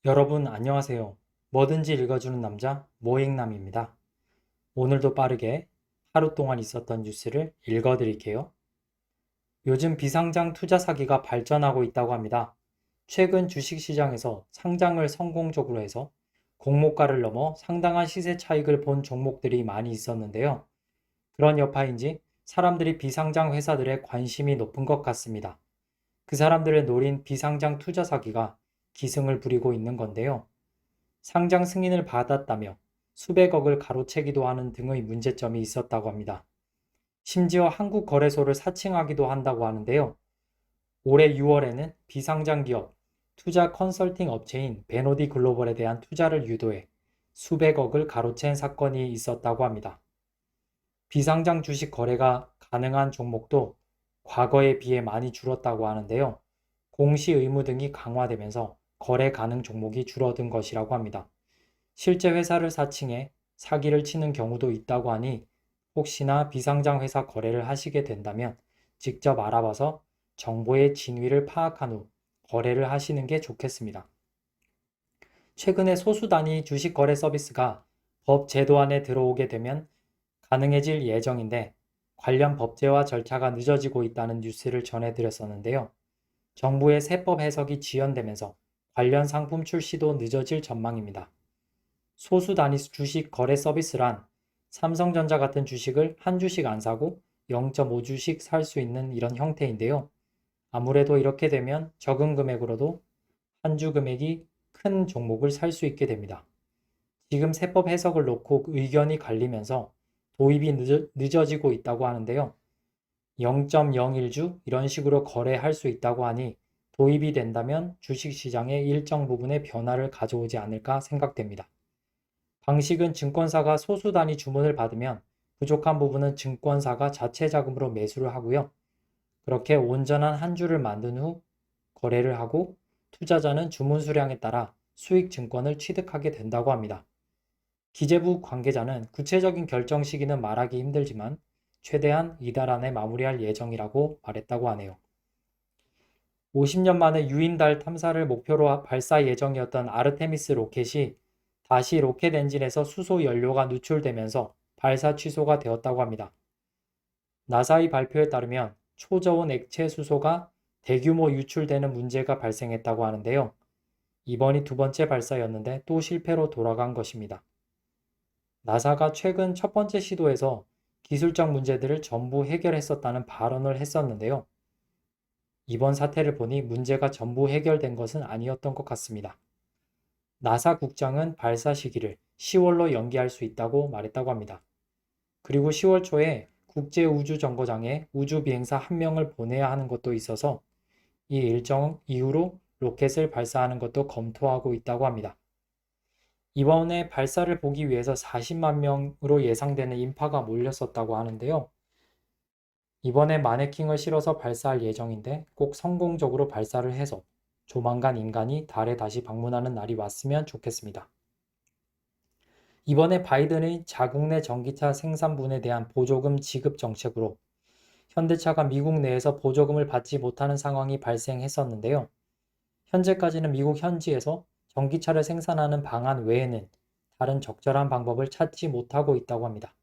여러분 안녕하세요. 뭐든지 읽어주는 남자 모행남입니다. 오늘도 빠르게 하루 동안 있었던 뉴스를 읽어드릴게요. 요즘 비상장 투자 사기가 발전하고 있다고 합니다. 최근 주식시장에서 상장을 성공적으로 해서 공모가를 넘어 상당한 시세 차익을 본 종목들이 많이 있었는데요. 그런 여파인지 사람들이 비상장 회사들에 관심이 높은 것 같습니다. 그 사람들을 노린 비상장 투자 사기가 기승을 부리고 있는 건데요. 상장 승인을 받았다며 수백억을 가로채기도 하는 등의 문제점이 있었다고 합니다. 심지어 한국 거래소를 사칭하기도 한다고 하는데요. 올해 6월에는 비상장 기업 투자 컨설팅 업체인 베노디 글로벌에 대한 투자를 유도해 수백억을 가로챈 사건이 있었다고 합니다. 비상장 주식 거래가 가능한 종목도 과거에 비해 많이 줄었다고 하는데요. 공시 의무 등이 강화되면서 거래 가능 종목이 줄어든 것이라고 합니다. 실제 회사를 사칭해 사기를 치는 경우도 있다고 하니 혹시나 비상장 회사 거래를 하시게 된다면 직접 알아봐서 정보의 진위를 파악한 후 거래를 하시는 게 좋겠습니다. 최근에 소수 단위 주식 거래 서비스가 법 제도 안에 들어오게 되면 가능해질 예정인데 관련 법제화 절차가 늦어지고 있다는 뉴스를 전해드렸었는데요. 정부의 세법 해석이 지연되면서 관련 상품 출시도 늦어질 전망입니다. 소수 단위 주식 거래 서비스란 삼성전자 같은 주식을 한 주식 안 사고 0.5주씩 살 수 있는 이런 형태인데요. 아무래도 이렇게 되면 적은 금액으로도 한 주 금액이 큰 종목을 살 수 있게 됩니다. 지금 세법 해석을 놓고 의견이 갈리면서 도입이 늦어지고 있다고 하는데요. 0.01주 이런 식으로 거래할 수 있다고 하니 도입이 된다면 주식시장의 일정 부분의 변화를 가져오지 않을까 생각됩니다. 방식은 증권사가 소수 단위 주문을 받으면 부족한 부분은 증권사가 자체 자금으로 매수를 하고요. 그렇게 온전한 한 주를 만든 후 거래를 하고 투자자는 주문 수량에 따라 수익 증권을 취득하게 된다고 합니다. 기재부 관계자는 구체적인 결정 시기는 말하기 힘들지만 최대한 이달 안에 마무리할 예정이라고 말했다고 하네요. 50년 만에 유인달 탐사를 목표로 발사 예정이었던 아르테미스 로켓이 다시 로켓 엔진에서 수소 연료가 누출되면서 발사 취소가 되었다고 합니다. 나사의 발표에 따르면 초저온 액체 수소가 대규모 유출되는 문제가 발생했다고 하는데요. 이번이 두 번째 발사였는데 또 실패로 돌아간 것입니다. 나사가 최근 첫 번째 시도에서 기술적 문제들을 전부 해결했었다는 발언을 했었는데요. 이번 사태를 보니 문제가 전부 해결된 것은 아니었던 것 같습니다. 나사 국장은 발사 시기를 10월로 연기할 수 있다고 말했다고 합니다. 그리고 10월 초에 국제우주정거장에 우주비행사 한 명을 보내야 하는 것도 있어서 이 일정 이후로 로켓을 발사하는 것도 검토하고 있다고 합니다. 이번에 발사를 보기 위해서 40만 명으로 예상되는 인파가 몰렸었다고 하는데요. 이번에 마네킹을 실어서 발사할 예정인데 꼭 성공적으로 발사를 해서 조만간 인간이 달에 다시 방문하는 날이 왔으면 좋겠습니다. 이번에 바이든의 자국 내 전기차 생산분에 대한 보조금 지급 정책으로 현대차가 미국 내에서 보조금을 받지 못하는 상황이 발생했었는데요. 현재까지는 미국 현지에서 전기차를 생산하는 방안 외에는 다른 적절한 방법을 찾지 못하고 있다고 합니다.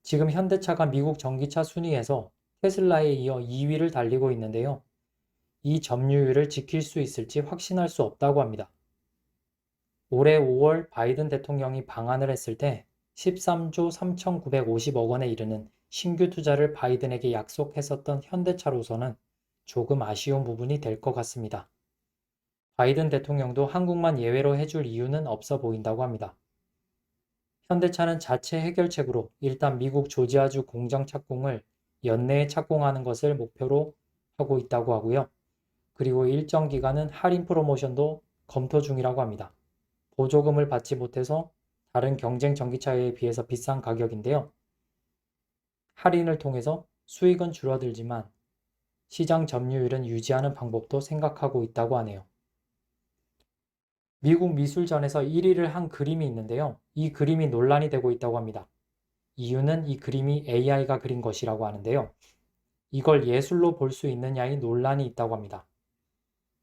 지금 현대차가 미국 전기차 순위에서 테슬라에 이어 2위를 달리고 있는데요. 이 점유율을 지킬 수 있을지 확신할 수 없다고 합니다. 올해 5월 바이든 대통령이 방한을 했을 때 13조 3,950억 원에 이르는 신규 투자를 바이든에게 약속했었던 현대차로서는 조금 아쉬운 부분이 될 것 같습니다. 바이든 대통령도 한국만 예외로 해줄 이유는 없어 보인다고 합니다. 현대차는 자체 해결책으로 일단 미국 조지아주 공장 착공을 연내에 착공하는 것을 목표로 하고 있다고 하고요. 그리고 일정 기간은 할인 프로모션도 검토 중이라고 합니다. 보조금을 받지 못해서 다른 경쟁 전기차에 비해서 비싼 가격인데요. 할인을 통해서 수익은 줄어들지만 시장 점유율은 유지하는 방법도 생각하고 있다고 하네요. 미국 미술전에서 1위를 한 그림이 있는데요. 이 그림이 논란이 되고 있다고 합니다. 이유는 이 그림이 AI가 그린 것이라고 하는데요. 이걸 예술로 볼 수 있느냐의 논란이 있다고 합니다.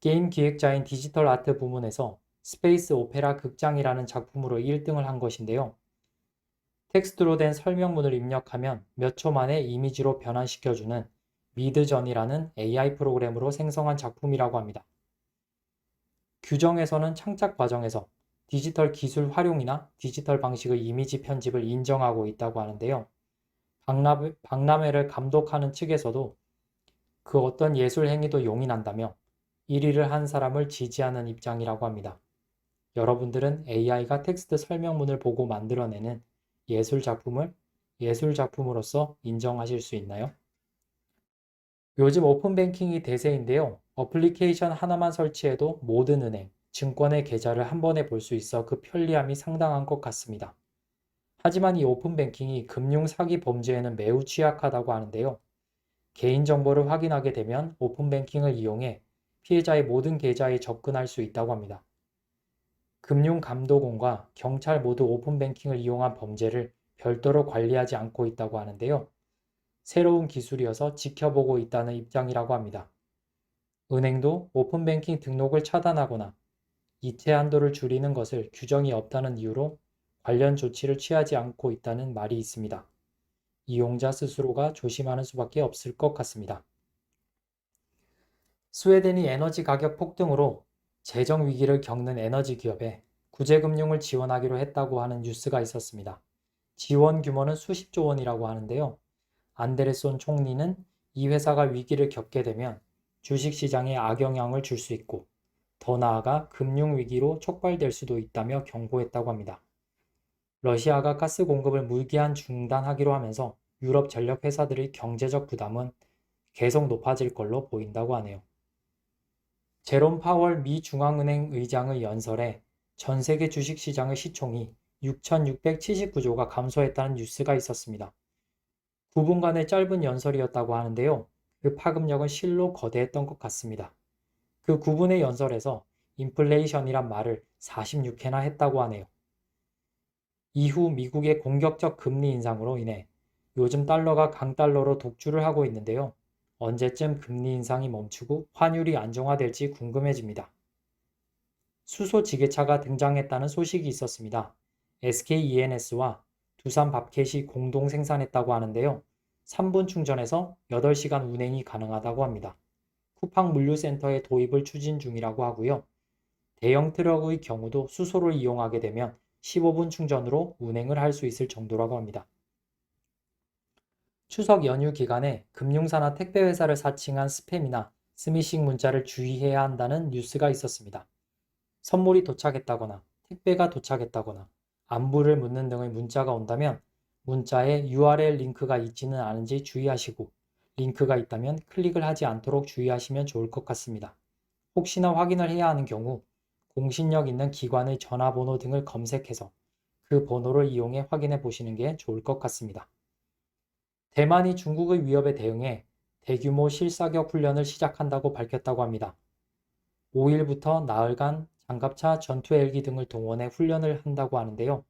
게임 기획자인 디지털 아트 부문에서 스페이스 오페라 극장이라는 작품으로 1등을 한 것인데요. 텍스트로 된 설명문을 입력하면 몇 초 만에 이미지로 변환시켜주는 미드전이라는 AI 프로그램으로 생성한 작품이라고 합니다. 규정에서는 창작 과정에서 디지털 기술 활용이나 디지털 방식의 이미지 편집을 인정하고 있다고 하는데요. 박람회를 감독하는 측에서도 그 어떤 예술 행위도 용인한다며 1위를 한 사람을 지지하는 입장이라고 합니다. 여러분들은 AI가 텍스트 설명문을 보고 만들어내는 예술 작품을 예술 작품으로서 인정하실 수 있나요? 요즘 오픈뱅킹이 대세인데요. 어플리케이션 하나만 설치해도 모든 은행, 증권의 계좌를 한 번에 볼 수 있어 그 편리함이 상당한 것 같습니다. 하지만 이 오픈뱅킹이 금융 사기 범죄에는 매우 취약하다고 하는데요. 개인정보를 확인하게 되면 오픈뱅킹을 이용해 피해자의 모든 계좌에 접근할 수 있다고 합니다. 금융감독원과 경찰 모두 오픈뱅킹을 이용한 범죄를 별도로 관리하지 않고 있다고 하는데요. 새로운 기술이어서 지켜보고 있다는 입장이라고 합니다. 은행도 오픈뱅킹 등록을 차단하거나 이체 한도를 줄이는 것을 규정이 없다는 이유로 관련 조치를 취하지 않고 있다는 말이 있습니다. 이용자 스스로가 조심하는 수밖에 없을 것 같습니다. 스웨덴이 에너지 가격 폭등으로 재정 위기를 겪는 에너지 기업에 구제금융을 지원하기로 했다고 하는 뉴스가 있었습니다. 지원 규모는 수십조 원이라고 하는데요. 안데르손 총리는 이 회사가 위기를 겪게 되면 주식시장에 악영향을 줄 수 있고 더 나아가 금융위기로 촉발될 수도 있다며 경고했다고 합니다. 러시아가 가스 공급을 무기한 중단하기로 하면서 유럽 전력 회사들의 경제적 부담은 계속 높아질 걸로 보인다고 하네요. 제롬 파월 미 중앙은행 의장의 연설에 전 세계 주식시장의 시총이 6,679조가 감소했다는 뉴스가 있었습니다. 9분간의 짧은 연설이었다고 하는데요. 그 파급력은 실로 거대했던 것 같습니다. 그 9분의 연설에서 인플레이션이란 말을 46회나 했다고 하네요. 이후 미국의 공격적 금리 인상으로 인해 요즘 달러가 강달러로 독주를 하고 있는데요. 언제쯤 금리 인상이 멈추고 환율이 안정화될지 궁금해집니다. 수소 지게차가 등장했다는 소식이 있었습니다. SKENS와 두산 밥켓이 공동 생산했다고 하는데요. 3분 충전에서 8시간 운행이 가능하다고 합니다. 쿠팡 물류센터의 도입을 추진 중이라고 하고요. 대형 트럭의 경우도 수소를 이용하게 되면 15분 충전으로 운행을 할 수 있을 정도라고 합니다. 추석 연휴 기간에 금융사나 택배회사를 사칭한 스팸이나 스미싱 문자를 주의해야 한다는 뉴스가 있었습니다. 선물이 도착했다거나 택배가 도착했다거나 안부를 묻는 등의 문자가 온다면 문자에 URL 링크가 있지는 않은지 주의하시고 링크가 있다면 클릭을 하지 않도록 주의하시면 좋을 것 같습니다. 혹시나 확인을 해야 하는 경우 공신력 있는 기관의 전화번호 등을 검색해서 그 번호를 이용해 확인해 보시는 게 좋을 것 같습니다. 대만이 중국의 위협에 대응해 대규모 실사격 훈련을 시작한다고 밝혔다고 합니다. 5일부터 나흘간 장갑차, 전투 헬기 등을 동원해 훈련을 한다고 하는데요.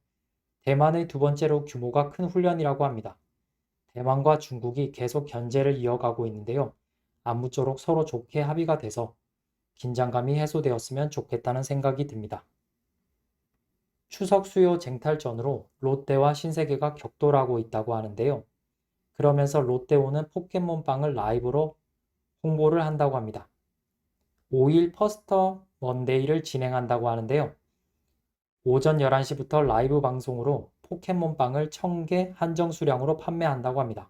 대만의 두 번째로 규모가 큰 훈련이라고 합니다. 대만과 중국이 계속 견제를 이어가고 있는데요. 아무쪼록 서로 좋게 합의가 돼서 긴장감이 해소되었으면 좋겠다는 생각이 듭니다. 추석 수요 쟁탈 전으로 롯데와 신세계가 격돌하고 있다고 하는데요. 그러면서 롯데오는 포켓몬빵을 라이브로 홍보를 한다고 합니다. 5일 퍼스터 먼데이를 진행한다고 하는데요. 오전 11시부터 라이브 방송으로 포켓몬빵을 1000개 한정 수량으로 판매한다고 합니다.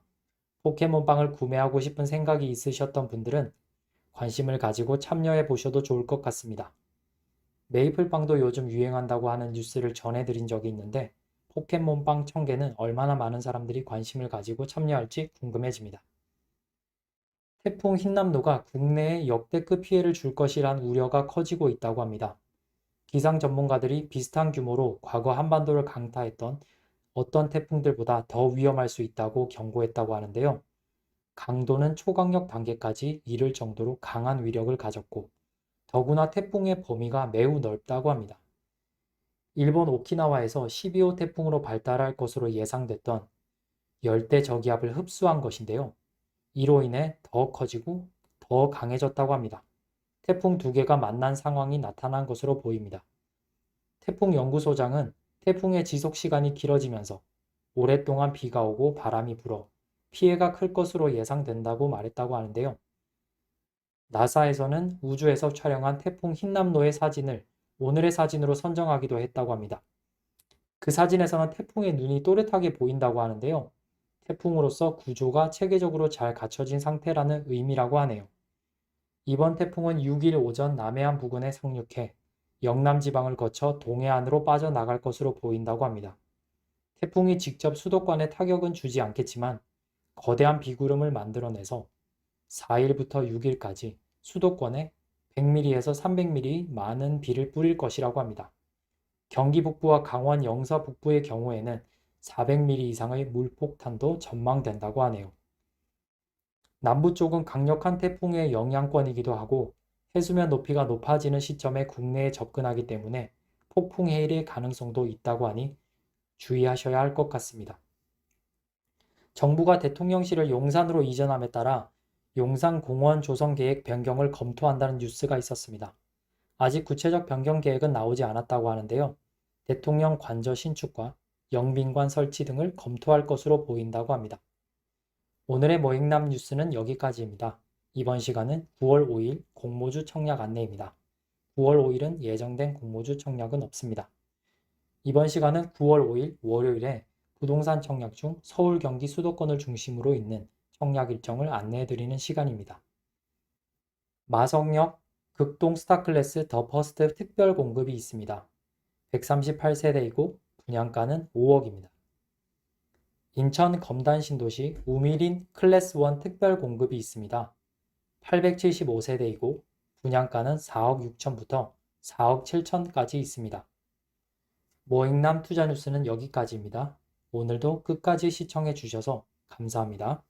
포켓몬빵을 구매하고 싶은 생각이 있으셨던 분들은 관심을 가지고 참여해 보셔도 좋을 것 같습니다. 메이플빵도 요즘 유행한다고 하는 뉴스를 전해드린 적이 있는데 포켓몬빵 1000개는 얼마나 많은 사람들이 관심을 가지고 참여할지 궁금해집니다. 태풍 흰남노가 국내에 역대급 피해를 줄 것이란 우려가 커지고 있다고 합니다. 기상 전문가들이 비슷한 규모로 과거 한반도를 강타했던 어떤 태풍들보다 더 위험할 수 있다고 경고했다고 하는데요. 강도는 초강력 단계까지 이를 정도로 강한 위력을 가졌고 더구나 태풍의 범위가 매우 넓다고 합니다. 일본 오키나와에서 12호 태풍으로 발달할 것으로 예상됐던 열대 저기압을 흡수한 것인데요. 이로 인해 더 커지고 더 강해졌다고 합니다. 태풍 두 개가 만난 상황이 나타난 것으로 보입니다. 태풍 연구소장은 태풍의 지속 시간이 길어지면서 오랫동안 비가 오고 바람이 불어 피해가 클 것으로 예상된다고 말했다고 하는데요. 나사에서는 우주에서 촬영한 태풍 흰남노의 사진을 오늘의 사진으로 선정하기도 했다고 합니다. 그 사진에서는 태풍의 눈이 또렷하게 보인다고 하는데요. 태풍으로서 구조가 체계적으로 잘 갖춰진 상태라는 의미라고 하네요. 이번 태풍은 6일 오전 남해안 부근에 상륙해 영남 지방을 거쳐 동해안으로 빠져나갈 것으로 보인다고 합니다. 태풍이 직접 수도권에 타격은 주지 않겠지만 거대한 비구름을 만들어내서 4일부터 6일까지 수도권에 100mm에서 300mm 많은 비를 뿌릴 것이라고 합니다. 경기 북부와 강원 영서 북부의 경우에는 400mm 이상의 물폭탄도 전망된다고 하네요. 남부 쪽은 강력한 태풍의 영향권이기도 하고 해수면 높이가 높아지는 시점에 국내에 접근하기 때문에 폭풍 해일의 가능성도 있다고 하니 주의하셔야 할 것 같습니다. 정부가 대통령실을 용산으로 이전함에 따라 용산 공원 조성 계획 변경을 검토한다는 뉴스가 있었습니다. 아직 구체적 변경 계획은 나오지 않았다고 하는데요. 대통령 관저 신축과 영빈관 설치 등을 검토할 것으로 보인다고 합니다. 오늘의 모행남 뉴스는 여기까지입니다. 이번 시간은 9월 5일 공모주 청약 안내입니다. 9월 5일은 예정된 공모주 청약은 없습니다. 이번 시간은 9월 5일 월요일에 부동산 청약 중 서울, 경기 수도권을 중심으로 있는 청약 일정을 안내해드리는 시간입니다. 마성역 극동 스타클래스 더 퍼스트 특별 공급이 있습니다. 138세대이고 분양가는 5억입니다. 인천 검단 신도시 우미린 클래스 1 특별 공급이 있습니다. 875세대이고 분양가는 4억 6천부터 4억 7천까지 있습니다. 모행남 투자 뉴스는 여기까지입니다. 오늘도 끝까지 시청해 주셔서 감사합니다.